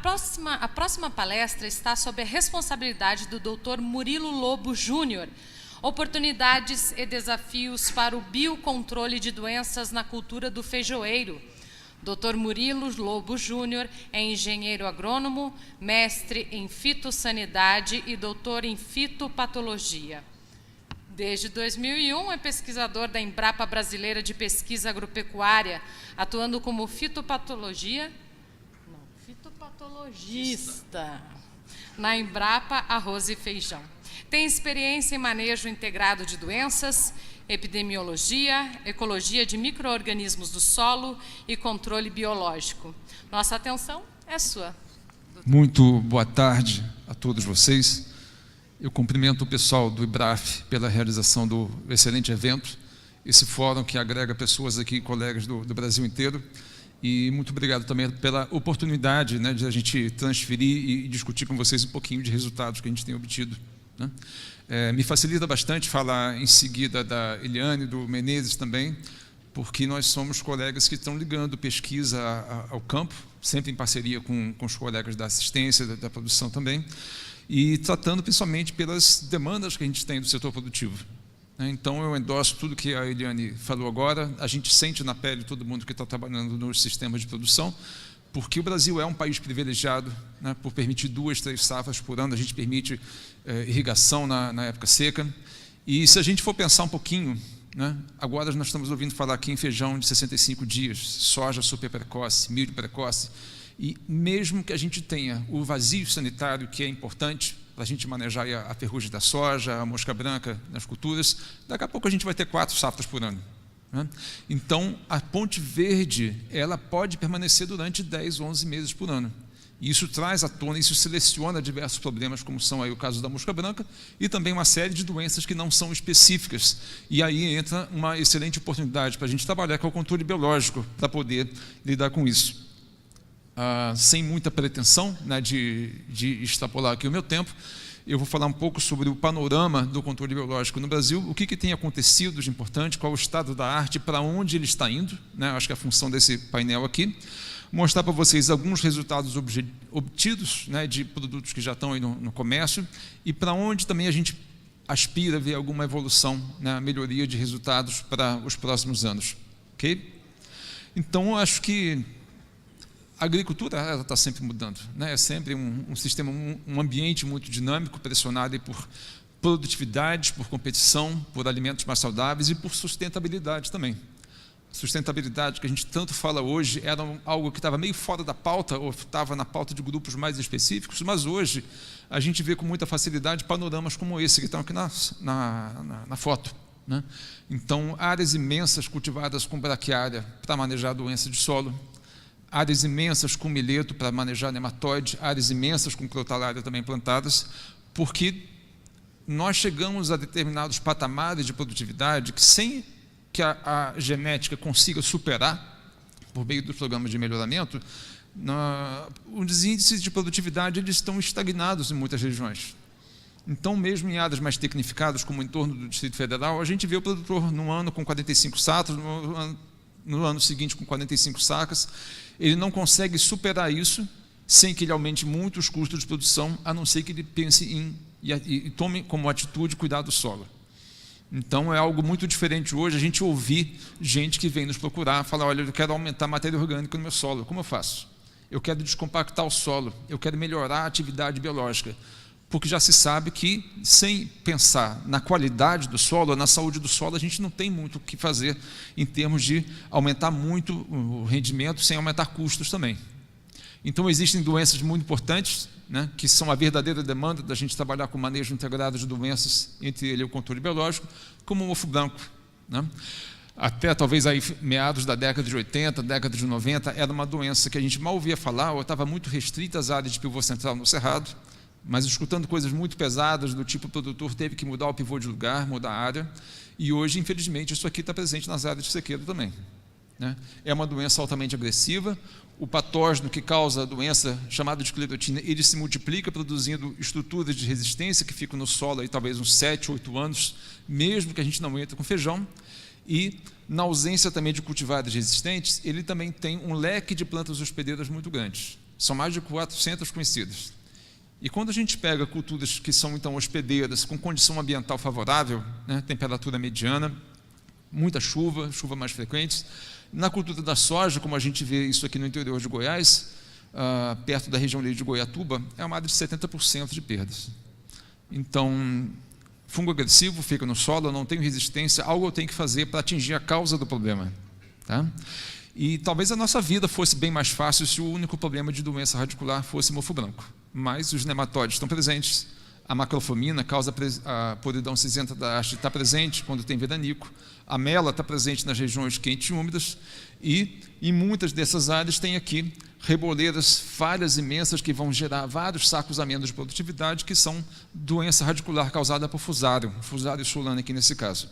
A próxima palestra está sob a responsabilidade do Dr. Murilo Lobo Júnior, Oportunidades e Desafios para o Biocontrole de Doenças na Cultura do Feijoeiro. Dr. Murilo Lobo Júnior é engenheiro agrônomo, mestre em fitossanidade e doutor em fitopatologia. Desde 2001 é pesquisador da Embrapa Brasileira de Pesquisa Agropecuária, atuando como fitopatologista na Embrapa Arroz e Feijão. Tem experiência em manejo integrado de doenças, epidemiologia, ecologia de micro-organismos do solo e controle biológico. Nossa atenção é sua. Muito boa tarde a todos vocês. Eu cumprimento o pessoal do IBRAF pela realização do excelente evento, esse fórum que agrega pessoas aqui, colegas do Brasil inteiro. E muito obrigado também pela oportunidade, né, de a gente transferir e discutir com vocês um pouquinho de resultados que a gente tem obtido, né? Me facilita bastante falar em seguida da Eliane, do Menezes também, porque nós somos colegas que estão ligando pesquisa ao campo, sempre em parceria com os colegas da assistência, da produção também, e tratando principalmente pelas demandas que a gente tem do setor produtivo. Então, eu endosso tudo que a Eliane falou agora. A gente sente na pele todo mundo que está trabalhando nos sistemas de produção, porque o Brasil é um país privilegiado, né, por permitir 2, 3 safras por ano. A gente permite irrigação na época seca. E se a gente for pensar um pouquinho, né, agora nós estamos ouvindo falar aqui em feijão de 65 dias, soja super precoce, milho precoce. E mesmo que a gente tenha o vazio sanitário, que é importante para a gente manejar a ferrugem da soja, a mosca branca nas culturas, daqui a pouco a gente vai ter 4 safras por ano, né? Então, a ponte verde, ela pode permanecer durante 10, 11 meses por ano. E isso traz à tona, isso seleciona diversos problemas, como são aí o caso da mosca branca, e também uma série de doenças que não são específicas. E aí entra uma excelente oportunidade para a gente trabalhar com o controle biológico, para poder lidar com isso. Sem muita pretensão, né, de extrapolar aqui o meu tempo, eu vou falar um pouco sobre o panorama do controle biológico no Brasil, o que tem acontecido de importante, qual o estado da arte, para onde ele está indo, né? Acho que é a função desse painel aqui, mostrar para vocês alguns resultados obtidos, né, de produtos que já estão aí no comércio, e para onde também a gente aspira a ver alguma evolução, né, melhoria de resultados para os próximos anos. Ok? Então, eu acho que a agricultura está sempre mudando, né? É sempre um sistema, um ambiente muito dinâmico, pressionado por produtividade, por competição, por alimentos mais saudáveis e por sustentabilidade também. Sustentabilidade, que a gente tanto fala hoje, era algo que estava meio fora da pauta, ou estava na pauta de grupos mais específicos, mas hoje a gente vê com muita facilidade panoramas como esse que estão aqui na foto, né? Então, áreas imensas cultivadas com braquiária para manejar doença de solo, áreas imensas com milheto para manejar nematóide, áreas imensas com crotalária também plantadas, porque nós chegamos a determinados patamares de produtividade que, sem que a genética consiga superar, por meio dos programas de melhoramento, os índices de produtividade eles estão estagnados em muitas regiões. Então, mesmo em áreas mais tecnificadas, como em torno do Distrito Federal, a gente vê o produtor num ano com 45 sacas, no ano seguinte com 45 sacas, ele não consegue superar isso sem que ele aumente muito os custos de produção, a não ser que ele pense e tome como atitude cuidar do solo. Então, é algo muito diferente hoje a gente ouvir gente que vem nos procurar, falar, olha, eu quero aumentar a matéria orgânica no meu solo, como eu faço? Eu quero descompactar o solo, eu quero melhorar a atividade biológica, porque já se sabe que, sem pensar na qualidade do solo, na saúde do solo, a gente não tem muito o que fazer em termos de aumentar muito o rendimento, sem aumentar custos também. Então, existem doenças muito importantes, né, que são a verdadeira demanda da gente trabalhar com manejo integrado de doenças, entre ele e o controle biológico, como o mofo branco, né? Até talvez aí meados da década de 80, década de 90, era uma doença que a gente mal ouvia falar, ou estava muito restrita às áreas de pivô central no cerrado, mas escutando coisas muito pesadas, do tipo o produtor teve que mudar o pivô de lugar, mudar a área, e hoje, infelizmente, isso aqui está presente nas áreas de sequeiro também, né? É uma doença altamente agressiva, o patógeno que causa a doença, chamada de esclerotina, ele se multiplica produzindo estruturas de resistência que ficam no solo aí talvez uns 7, 8 anos, mesmo que a gente não entre com feijão, e na ausência também de cultivares resistentes, ele também tem um leque de plantas hospedeiras muito grandes. São mais de 400 conhecidas. E quando a gente pega culturas que são, então, hospedeiras, com condição ambiental favorável, né, temperatura mediana, muita chuva, chuva mais frequente, na cultura da soja, como a gente vê isso aqui no interior de Goiás, perto da região de Goiatuba, é uma área de 70% de perdas. Então, fungo agressivo fica no solo, eu não tenho resistência, algo eu tenho que fazer para atingir a causa do problema. Tá? E talvez a nossa vida fosse bem mais fácil se o único problema de doença radicular fosse mofo branco. Mas os nematóides estão presentes, a macrofomina, causa a podridão cinzenta da haste, está presente quando tem veranico, a mela está presente nas regiões quentes e úmidas, e em muitas dessas áreas tem aqui reboleiras, falhas imensas que vão gerar vários sacos a menos de produtividade, que são doença radicular causada por fusário solano aqui nesse caso.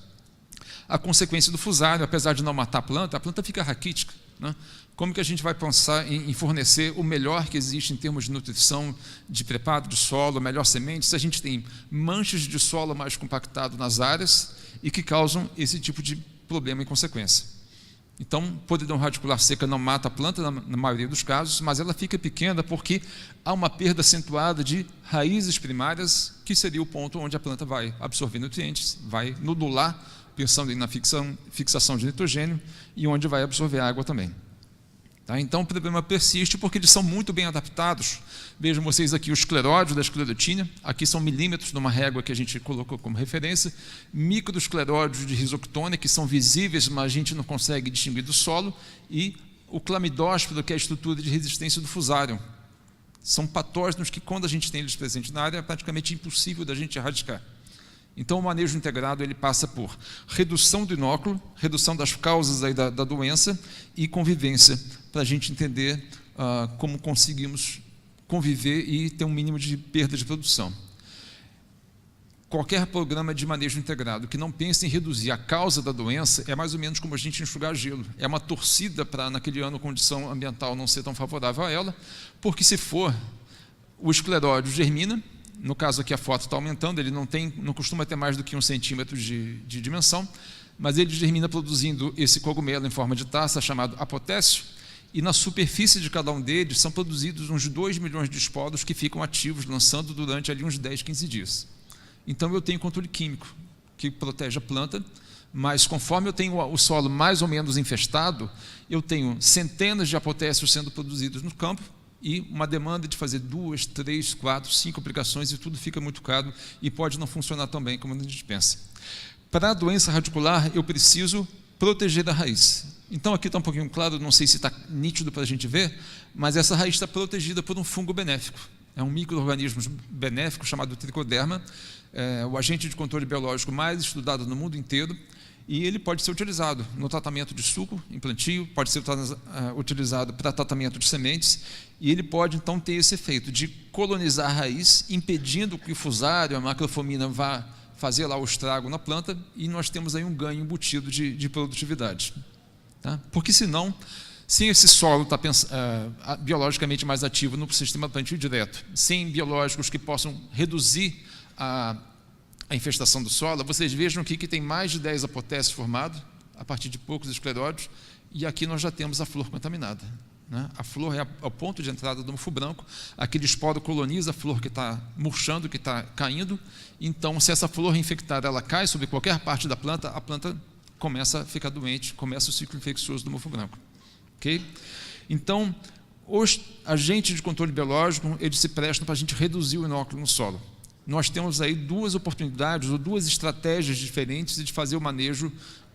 A consequência do fusário, apesar de não matar a planta fica raquítica. Né? Como que a gente vai pensar em fornecer o melhor que existe em termos de nutrição, de preparo de solo, melhor semente, se a gente tem manchas de solo mais compactado nas áreas e que causam esse tipo de problema em consequência. Então, podridão radicular seca não mata a planta na maioria dos casos, mas ela fica pequena porque há uma perda acentuada de raízes primárias, que seria o ponto onde a planta vai absorver nutrientes, vai nodular, pensando na fixação de nitrogênio, e onde vai absorver água também. Tá? Então, o problema persiste porque eles são muito bem adaptados. Vejam vocês aqui o escleródio da esclerotínia, aqui são milímetros numa régua que a gente colocou como referência, microescleródios de risoctônia, que são visíveis, mas a gente não consegue distinguir do solo, e o clamidósporo, que é a estrutura de resistência do fusário. São patógenos que, quando a gente tem eles presentes na área, é praticamente impossível da gente erradicar. Então, o manejo integrado ele passa por redução do inóculo, redução das causas aí da doença e convivência, para a gente entender como conseguimos conviver e ter um mínimo de perda de produção. Qualquer programa de manejo integrado que não pense em reduzir a causa da doença é mais ou menos como a gente enxugar gelo. É uma torcida para, naquele ano, a condição ambiental não ser tão favorável a ela, porque se for, o escleródio germina. No caso aqui a foto está aumentando, ele não costuma ter mais do que 1 centímetro de dimensão, mas ele germina produzindo esse cogumelo em forma de taça, chamado apotécio, e na superfície de cada um deles são produzidos uns 2 milhões de esporos que ficam ativos, lançando durante ali uns 10, 15 dias. Então eu tenho controle químico, que protege a planta, mas conforme eu tenho o solo mais ou menos infestado, eu tenho centenas de apotécios sendo produzidos no campo, e uma demanda de fazer 2, 3, 4, 5 aplicações, e tudo fica muito caro e pode não funcionar tão bem como a gente pensa. Para a doença radicular, eu preciso proteger a raiz. Então, aqui está um pouquinho claro, não sei se está nítido para a gente ver, mas essa raiz está protegida por um fungo benéfico. É um micro-organismo benéfico chamado tricoderma, o agente de controle biológico mais estudado no mundo inteiro, e ele pode ser utilizado no tratamento de suco em plantio, pode ser utilizado para tratamento de sementes, e ele pode então ter esse efeito de colonizar a raiz, impedindo que o fusário, a macrofomina, vá fazer lá o estrago na planta, e nós temos aí um ganho embutido de produtividade. Tá? Porque senão, sem esse solo estar biologicamente mais ativo no sistema plantio direto, sem biológicos que possam reduzir a infestação do solo, vocês vejam aqui que tem mais de 10 apotécios formados, a partir de poucos escleródios, e aqui nós já temos a flor contaminada. Né? A flor é o ponto de entrada do mofo branco, aquele esporo coloniza a flor que está murchando, que está caindo, então se essa flor infectada ela cai sobre qualquer parte da planta, a planta começa a ficar doente, começa o ciclo infeccioso do mofo branco. Okay? Então, os agentes de controle biológico, eles se prestam para a gente reduzir o inóculo no solo. Nós temos aí 2 oportunidades ou 2 estratégias diferentes de fazer o manejo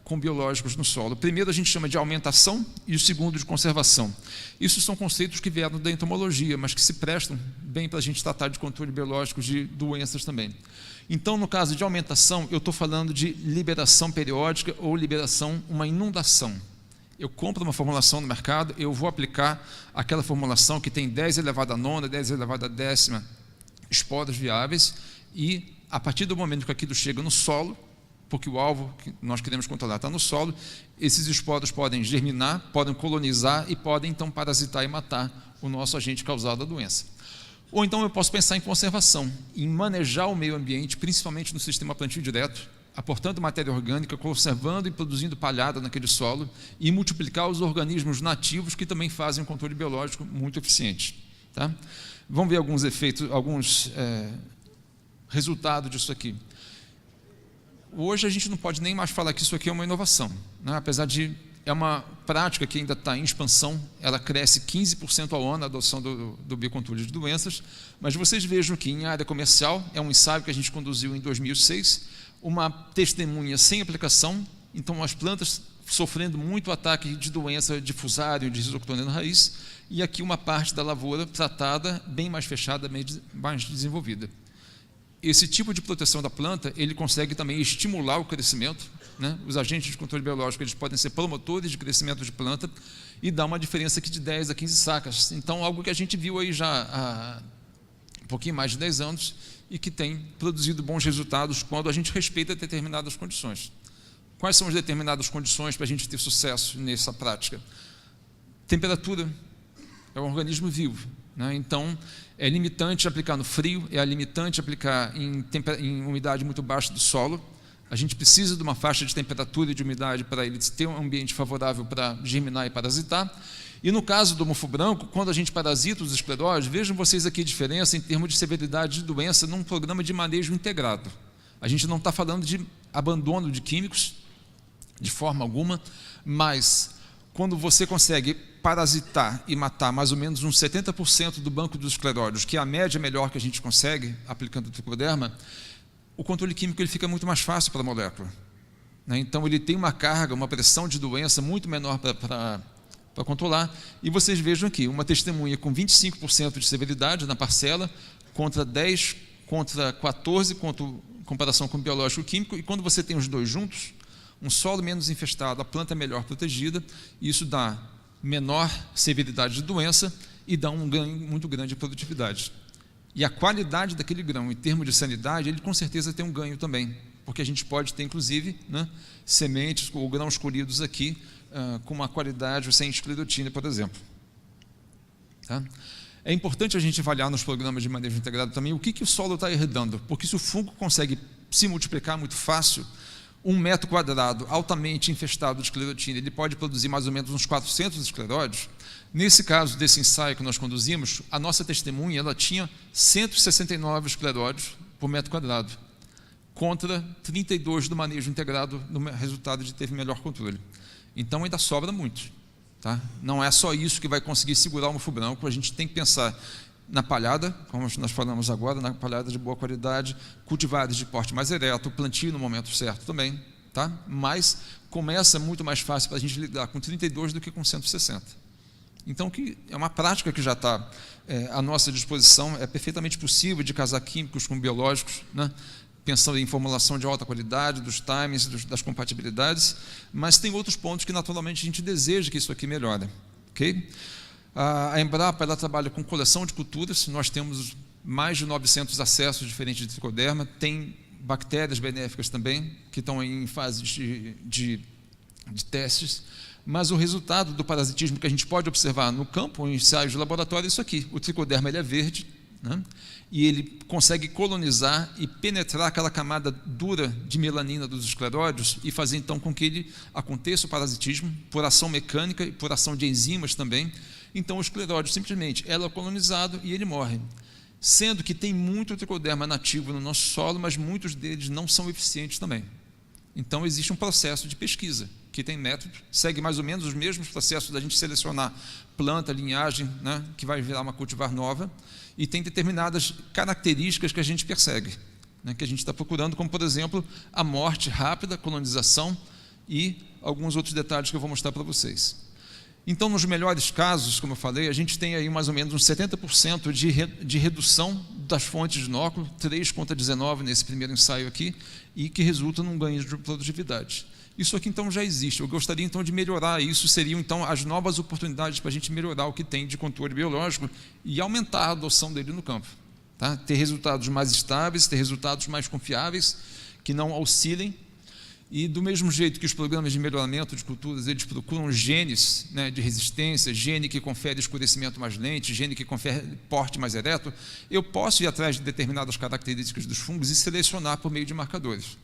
com biológicos no solo. O primeiro a gente chama de aumentação e o segundo de conservação. Isso são conceitos que vieram da entomologia, mas que se prestam bem para a gente tratar de controle biológico de doenças também. Então, no caso de aumentação, eu estou falando de liberação periódica ou liberação, uma inundação. Eu compro uma formulação no mercado, eu vou aplicar aquela formulação que tem 10 elevado a 9, 10 elevado a 10ª esporas viáveis, e a partir do momento que aquilo chega no solo, porque o alvo que nós queremos controlar está no solo, esses esporos podem germinar, podem colonizar e podem então parasitar e matar o nosso agente causado da doença. Ou então eu posso pensar em conservação, em manejar o meio ambiente, principalmente no sistema plantio direto, aportando matéria orgânica, conservando e produzindo palhada naquele solo, e multiplicar os organismos nativos que também fazem um controle biológico muito eficiente. Tá? Vamos ver alguns efeitos, alguns resultados disso aqui. Hoje a gente não pode nem mais falar que isso aqui é uma inovação, né? Apesar de é uma prática que ainda está em expansão, ela cresce 15% ao ano, a adoção do biocontrole de doenças, mas vocês vejam que em área comercial, é um ensaio que a gente conduziu em 2006, uma testemunha sem aplicação, então as plantas sofrendo muito ataque de doença de fusário, de risoctônia na raiz, e aqui uma parte da lavoura tratada, bem mais fechada, bem mais desenvolvida. Esse tipo de proteção da planta, ele consegue também estimular o crescimento, né? Os agentes de controle biológico, eles podem ser promotores de crescimento de planta e dá uma diferença aqui de 10 a 15 sacas. Então, algo que a gente viu aí já há um pouquinho mais de 10 anos e que tem produzido bons resultados quando a gente respeita determinadas condições. Quais são as determinadas condições para a gente ter sucesso nessa prática? Temperatura, é um organismo vivo, né? Então, é limitante aplicar no frio, é limitante aplicar em umidade muito baixa do solo. A gente precisa de uma faixa de temperatura e de umidade para ele ter um ambiente favorável para germinar e parasitar. E no caso do mofo branco, quando a gente parasita os escleróides, vejam vocês aqui a diferença em termos de severidade de doença num programa de manejo integrado. A gente não está falando de abandono de químicos, de forma alguma, mas quando você consegue parasitar e matar mais ou menos uns 70% do banco dos escleróides, que é a média melhor que a gente consegue aplicando o tricoderma, o controle químico ele fica muito mais fácil para a molécula, né? Então ele tem uma carga, uma pressão de doença muito menor para controlar. E vocês vejam aqui, uma testemunha com 25% de severidade na parcela, contra 10, contra 14, comparação com o biológico químico, e quando você tem os dois juntos, um solo menos infestado, a planta melhor protegida, isso dá menor severidade de doença e dá um ganho muito grande de produtividade. E a qualidade daquele grão, em termos de sanidade, ele com certeza tem um ganho também, porque a gente pode ter, inclusive, né, sementes ou grãos colhidos aqui com uma qualidade sem esclerotina, por exemplo. Tá? É importante a gente avaliar nos programas de manejo integrado também o que o solo está herdando, porque se o fungo consegue se multiplicar muito fácil, 1 metro quadrado altamente infestado de esclerotina, ele pode produzir mais ou menos uns 400 escleróides. Nesse caso desse ensaio que nós conduzimos, a nossa testemunha ela tinha 169 escleróides por metro quadrado, contra 32 do manejo integrado, no resultado de teve melhor controle. Então ainda sobra muito. Tá? Não é só isso que vai conseguir segurar o mofo branco, a gente tem que pensar na palhada, como nós falamos agora, na palhada de boa qualidade, cultivares de porte mais ereto, plantio no momento certo também, tá? Mas começa muito mais fácil para a gente lidar com 32 do que com 160. Então, que é uma prática que já está à nossa disposição, é perfeitamente possível de casar químicos com biológicos, né? Pensando em formulação de alta qualidade, dos timings, das compatibilidades, mas tem outros pontos que naturalmente a gente deseja que isso aqui melhore, ok? A Embrapa ela trabalha com coleção de culturas, nós temos mais de 900 acessos diferentes de tricoderma, tem bactérias benéficas também, que estão em fase de testes, mas o resultado do parasitismo que a gente pode observar no campo, em ensaios de laboratório, é isso aqui. O tricoderma ele é verde, né? E ele consegue colonizar e penetrar aquela camada dura de melanina dos escleróides e fazer então com que ele aconteça o parasitismo por ação mecânica e por ação de enzimas também. Então o escleróide simplesmente é colonizado e ele morre. Sendo que tem muito tricoderma nativo no nosso solo, mas muitos deles não são eficientes também. Então existe um processo de pesquisa, que tem método, segue mais ou menos os mesmos processos da gente selecionar planta, linhagem, né, que vai virar uma cultivar nova, e tem determinadas características que a gente persegue, né, que a gente está procurando, como por exemplo, a morte rápida, colonização e alguns outros detalhes que eu vou mostrar para vocês. Então, nos melhores casos, como eu falei, a gente tem aí mais ou menos uns 70% de redução das fontes de inóculo, 3 contra 19 nesse primeiro ensaio aqui, e que resulta num ganho de produtividade. Isso aqui, então, já existe. Eu gostaria, então, de melhorar isso, seriam, então, as novas oportunidades para a gente melhorar o que tem de controle biológico e aumentar a adoção dele no campo. Tá? Ter resultados mais estáveis, ter resultados mais confiáveis, que não oscilem. E do mesmo jeito que os programas de melhoramento de culturas, eles procuram genes, né, de resistência, gene que confere escurecimento mais lento, gene que confere porte mais ereto, eu posso ir atrás de determinadas características dos fungos e selecionar por meio de marcadores.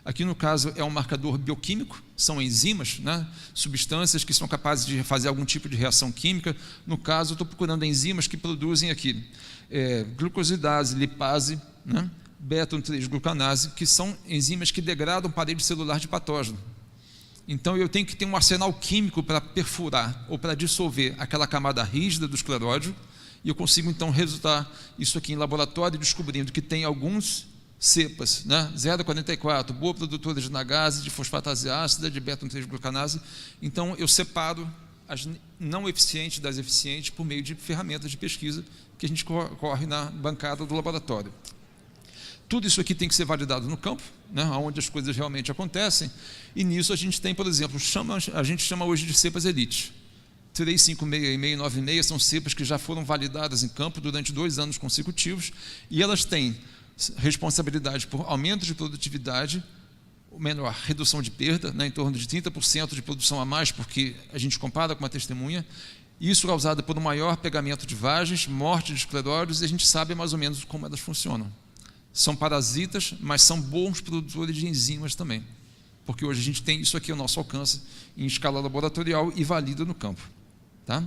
Aqui, no caso, é um marcador bioquímico, são enzimas, né? Substâncias que são capazes de fazer algum tipo de reação química. No caso, eu estou procurando enzimas que produzem aqui glucosidase, lipase, né? Beta-3-glucanase, que são enzimas que degradam parede celular de patógeno. Então, eu tenho que ter um arsenal químico para perfurar ou para dissolver aquela camada rígida do escleróide, e eu consigo, então, resultar isso aqui em laboratório, descobrindo que tem alguns cepas, né? 0,44, boa produtora de NAGase, de fosfatase ácida, de beta-3-glucanase. Então, eu separo as não eficientes das eficientes por meio de ferramentas de pesquisa que a gente corre na bancada do laboratório. Tudo isso aqui tem que ser validado no campo, né? Onde as coisas realmente acontecem, e nisso a gente tem, por exemplo, a gente chama hoje de cepas elite. 356 e 696 são cepas que já foram validadas em campo durante 2 anos consecutivos, e elas têm responsabilidade por aumento de produtividade, menor redução de perda, né, em torno de 30% de produção a mais, porque a gente compara com uma testemunha, isso causado por um maior pegamento de vagens, morte de escleróides, e a gente sabe mais ou menos como elas funcionam. São parasitas, mas são bons produtores de enzimas também, porque hoje a gente tem isso aqui ao nosso alcance em escala laboratorial e valida no campo. Tá?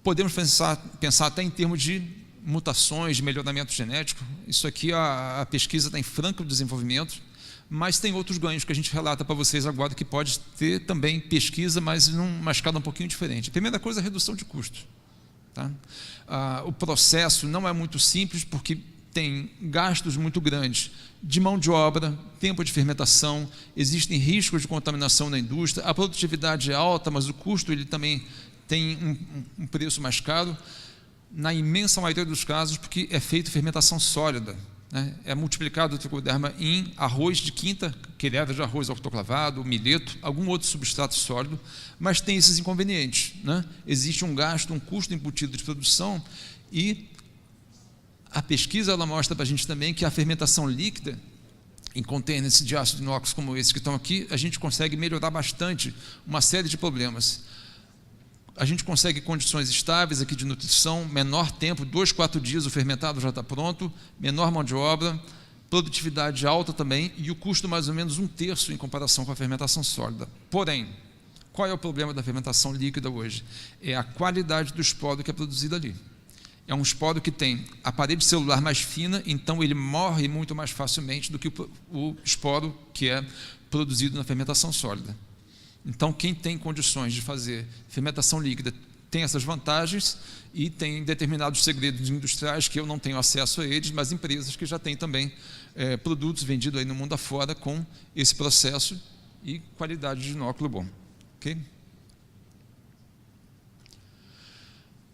Podemos pensar até em termos de mutações, de melhoramento genético. Isso aqui, a pesquisa está em franco desenvolvimento, mas tem outros ganhos que a gente relata para vocês agora, que pode ter também pesquisa, mas numa escala um pouquinho diferente. A primeira coisa é a redução de custos. Tá? O processo não é muito simples, porque tem gastos muito grandes de mão de obra, tempo de fermentação, existem riscos de contaminação na indústria, a produtividade é alta, mas o custo ele também tem um preço mais caro, na imensa maioria dos casos, porque é feita fermentação sólida, né? É multiplicado o tricoderma em arroz de quinta, que era de arroz autoclavado, milheto, algum outro substrato sólido, mas tem esses inconvenientes, né? Existe um gasto, um custo embutido de produção, e a pesquisa ela mostra para a gente também que a fermentação líquida, em containers de ácido inox como esse que estão aqui, a gente consegue melhorar bastante uma série de problemas. A gente consegue condições estáveis aqui de nutrição, menor tempo, 2, 4 dias o fermentado já está pronto, menor mão de obra, produtividade alta também, e o custo mais ou menos 1/3 em comparação com a fermentação sólida. Porém, qual é o problema da fermentação líquida hoje? É a qualidade do esporo que é produzido ali. É um esporo que tem a parede celular mais fina, então ele morre muito mais facilmente do que o esporo que é produzido na fermentação sólida. Então, quem tem condições de fazer fermentação líquida tem essas vantagens, e tem determinados segredos industriais que eu não tenho acesso a eles, mas empresas que já têm também produtos vendidos aí no mundo afora com esse processo e qualidade de inóculo bom. Ok?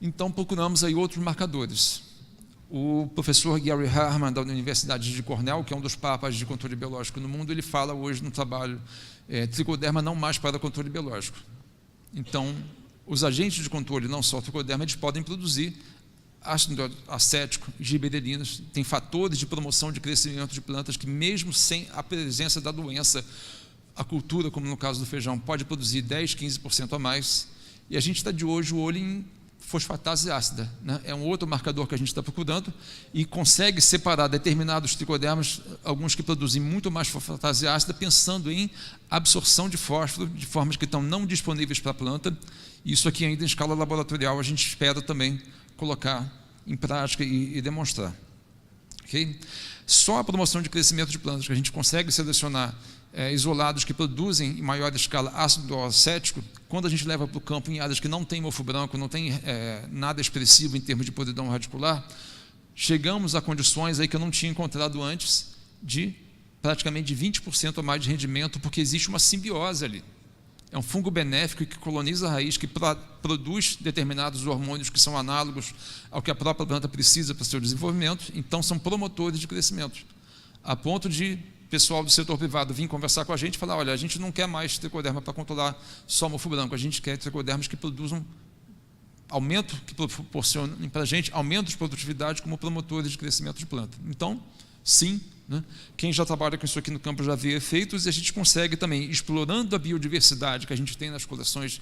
Então, procuramos aí outros marcadores. O professor Gary Harman, da Universidade de Cornell, que é um dos papas de controle biológico no mundo, ele fala hoje no trabalho tricoderma não mais para controle biológico. Então, os agentes de controle, não só tricoderma, eles podem produzir ácido acético, gibberelinas, tem fatores de promoção de crescimento de plantas que, mesmo sem a presença da doença, a cultura, como no caso do feijão, pode produzir 10, 15% a mais. E a gente está de hoje o olho em fosfatase ácida, né? É um outro marcador que a gente está procurando, e consegue separar determinados tricodermas, alguns que produzem muito mais fosfatase ácida, pensando em absorção de fósforo de formas que estão não disponíveis para a planta. Isso aqui ainda em escala laboratorial a gente espera também colocar em prática e demonstrar. Okay? Só a promoção de crescimento de plantas que a gente consegue selecionar isolados que produzem em maior escala ácido acético, quando a gente leva para o campo em áreas que não tem mofo branco, não tem nada expressivo em termos de podridão radicular, chegamos a condições aí que eu não tinha encontrado antes, de praticamente de 20% a mais de rendimento, porque existe uma simbiose ali. É um fungo benéfico que coloniza a raiz, que produz determinados hormônios que são análogos ao que a própria planta precisa para o seu desenvolvimento, então são promotores de crescimento, a ponto de pessoal do setor privado vir conversar com a gente e falar: olha, a gente não quer mais tricoderma para controlar só mofo branco, a gente quer tricodermas que produzam aumento, que proporcionem para a gente aumento de produtividade como promotores de crescimento de planta. Então, sim, né? Quem já trabalha com isso aqui no campo já vê efeitos, e a gente consegue também, explorando a biodiversidade que a gente tem nas coleções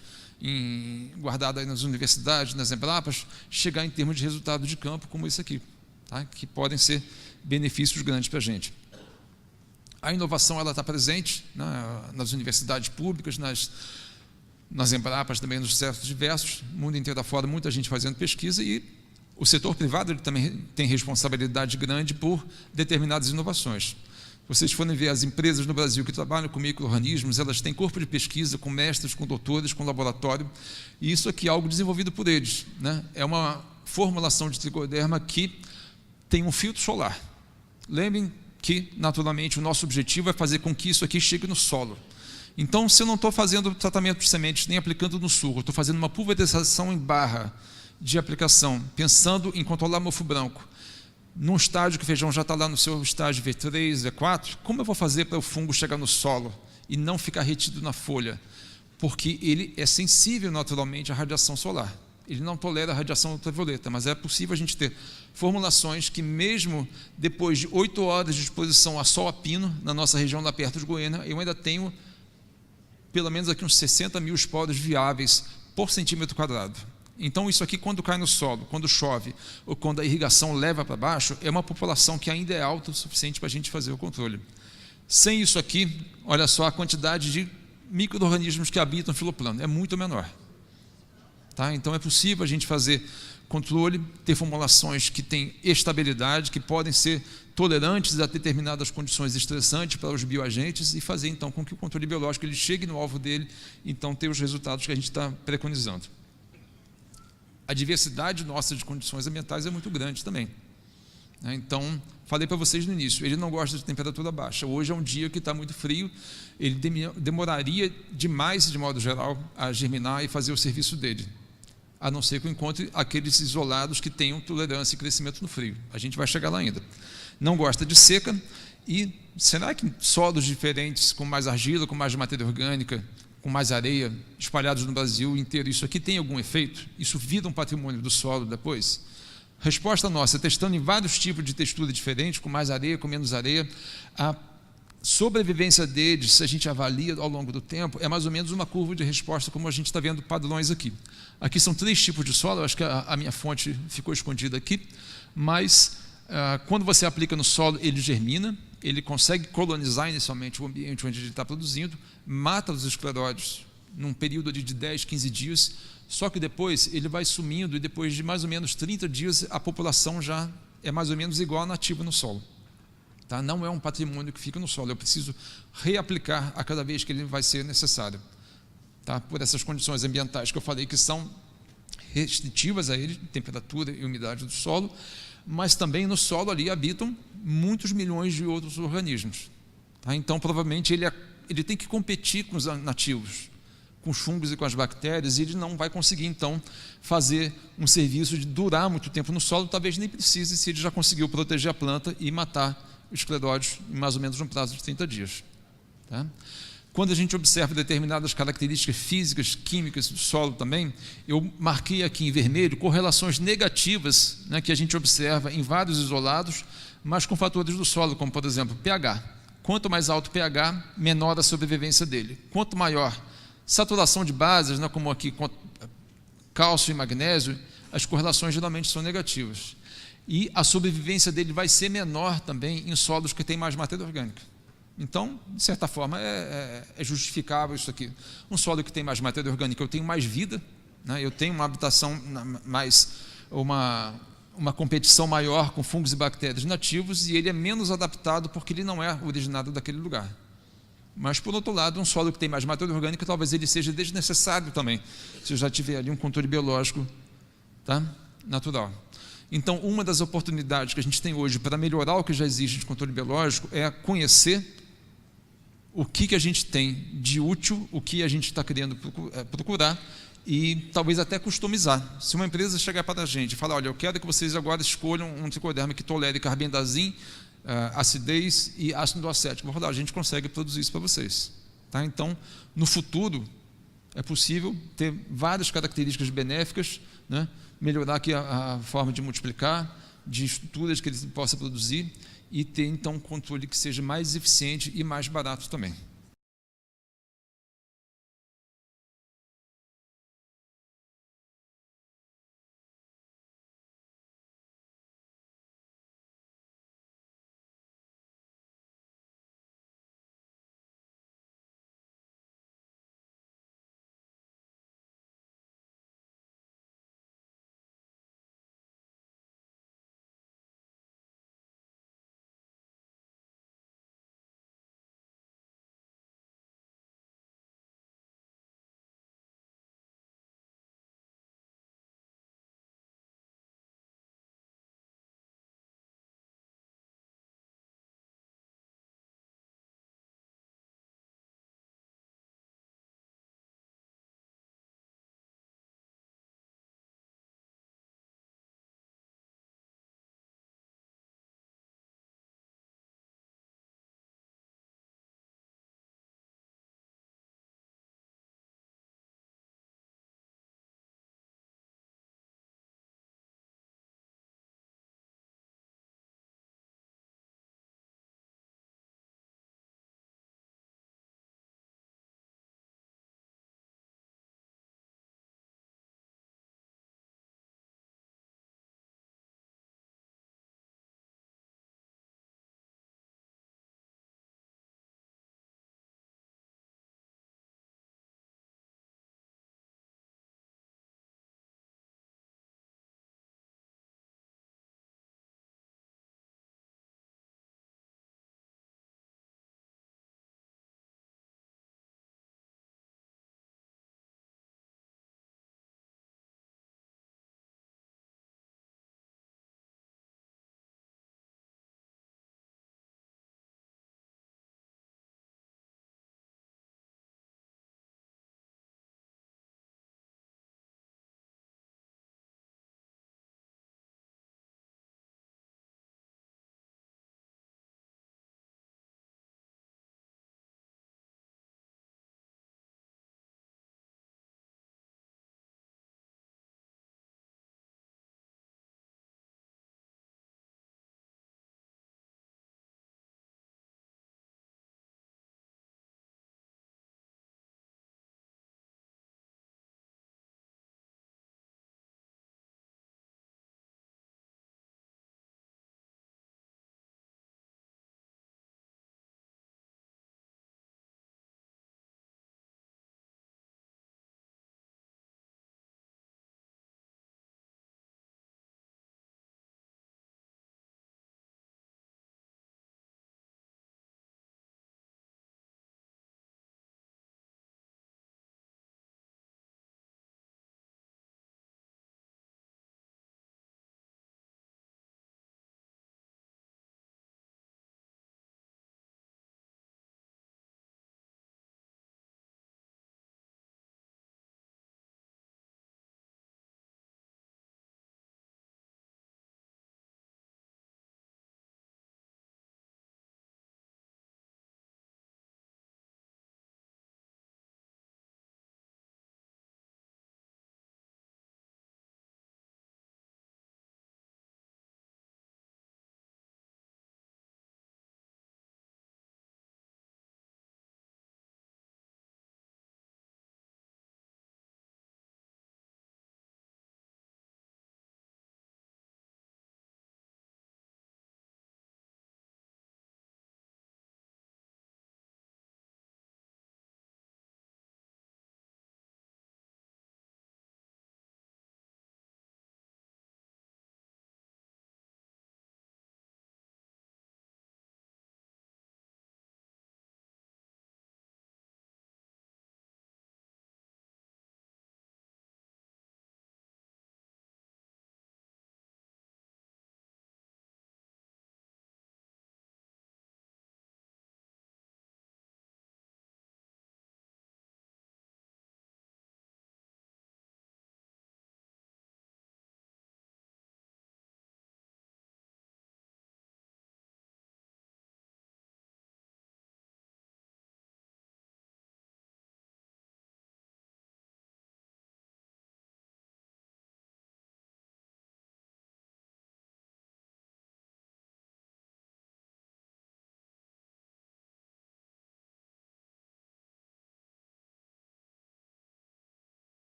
guardadas nas universidades, nas Embrapas, chegar em termos de resultado de campo como esse aqui, tá? Que podem ser benefícios grandes para a gente. A inovação está presente, né, nas universidades públicas, nas Embrapas também, nos centros diversos, mundo inteiro afora, muita gente fazendo pesquisa, e o setor privado ele também tem responsabilidade grande por determinadas inovações. Se vocês forem ver as empresas no Brasil que trabalham com micro-organismos, elas têm corpo de pesquisa, com mestres, com doutores, com laboratório, e isso aqui é algo desenvolvido por eles, né? É uma formulação de tricoderma que tem um filtro solar. Lembrem que, naturalmente, o nosso objetivo é fazer com que isso aqui chegue no solo. Então, se eu não estou fazendo tratamento de sementes, nem aplicando no suco, estou fazendo uma pulverização em barra de aplicação, pensando em controlar mofo branco, num estágio que o feijão já está lá no seu estágio V3, V4, como eu vou fazer para o fungo chegar no solo e não ficar retido na folha? Porque ele é sensível naturalmente à radiação solar. Ele não tolera a radiação ultravioleta, mas é possível a gente ter formulações que, mesmo depois de 8 horas de exposição a sol a pino, na nossa região lá perto de Goiânia, eu ainda tenho pelo menos aqui uns 60 mil esporos viáveis por centímetro quadrado. Então, isso aqui, quando cai no solo, quando chove, ou quando a irrigação leva para baixo, é uma população que ainda é alta o suficiente para a gente fazer o controle. Sem isso aqui, olha só a quantidade de micro-organismos que habitam o filoplano, é muito menor. Tá? Então, é possível a gente fazer controle, ter formulações que têm estabilidade, que podem ser tolerantes a determinadas condições estressantes para os bioagentes e fazer, então, com que o controle biológico ele chegue no alvo dele, então, ter os resultados que a gente está preconizando. A diversidade nossa de condições ambientais é muito grande também. Então, falei para vocês no início, ele não gosta de temperatura baixa. Hoje é um dia que está muito frio, ele demoraria demais, de modo geral, a germinar e fazer o serviço dele, a não ser que eu encontre aqueles isolados que tenham tolerância e crescimento no frio. A gente vai chegar lá ainda. Não gosta de seca, e será que solos diferentes, com mais argila, com mais matéria orgânica, com mais areia, espalhados no Brasil inteiro, isso aqui tem algum efeito? Isso vira um patrimônio do solo depois? Resposta nossa, testando em vários tipos de textura diferentes, com mais areia, com menos areia, a sobrevivência deles, se a gente avalia ao longo do tempo, é mais ou menos uma curva de resposta, como a gente está vendo padrões aqui. Aqui são 3 tipos de solo, eu acho que a minha fonte ficou escondida aqui, mas quando você aplica no solo, ele germina, ele consegue colonizar inicialmente o ambiente onde ele está produzindo, mata os escleróides num período de 10, 15 dias, só que depois ele vai sumindo e depois de mais ou menos 30 dias a população já é mais ou menos igual à nativa no solo. Tá? Não é um patrimônio que fica no solo, eu preciso reaplicar a cada vez que ele vai ser necessário. Tá? Por essas condições ambientais que eu falei que são restritivas a ele, temperatura e umidade do solo, mas também no solo ali habitam muitos milhões de outros organismos. Tá? Então, provavelmente, ele tem que competir com os nativos, com os fungos e com as bactérias, e ele não vai conseguir, então, fazer um serviço de durar muito tempo no solo, talvez nem precise, se ele já conseguiu proteger a planta e matar os escleróides em mais ou menos um prazo de 30 dias. Tá? Quando a gente observa determinadas características físicas, químicas do solo também, eu marquei aqui em vermelho correlações negativas, né, que a gente observa em vários isolados, mas com fatores do solo, como por exemplo pH. Quanto mais alto o pH, menor a sobrevivência dele. Quanto maior saturação de bases, né, como aqui cálcio e magnésio, as correlações geralmente são negativas. E a sobrevivência dele vai ser menor também em solos que têm mais matéria orgânica. Então, de certa forma, é justificável isso aqui. Um solo que tem mais matéria orgânica, eu tenho mais vida, né? Eu tenho uma habitação, uma competição maior com fungos e bactérias nativos, e ele é menos adaptado porque ele não é originado daquele lugar. Mas, por outro lado, um solo que tem mais matéria orgânica, talvez ele seja desnecessário também, se eu já tiver ali um controle biológico, tá? Natural. Então, uma das oportunidades que a gente tem hoje para melhorar o que já existe de controle biológico é conhecer o que a gente tem de útil, o que a gente está querendo procurar e talvez até customizar. Se uma empresa chegar para a gente e falar, olha, eu quero que vocês agora escolham um tricoderma que tolere carbendazim, acidez e ácido acético, vou falar, a gente consegue produzir isso para vocês. Tá? Então, no futuro, é possível ter várias características benéficas, né? Melhorar aqui a forma de multiplicar, de estruturas que ele possa produzir e ter, então, um controle que seja mais eficiente e mais barato também.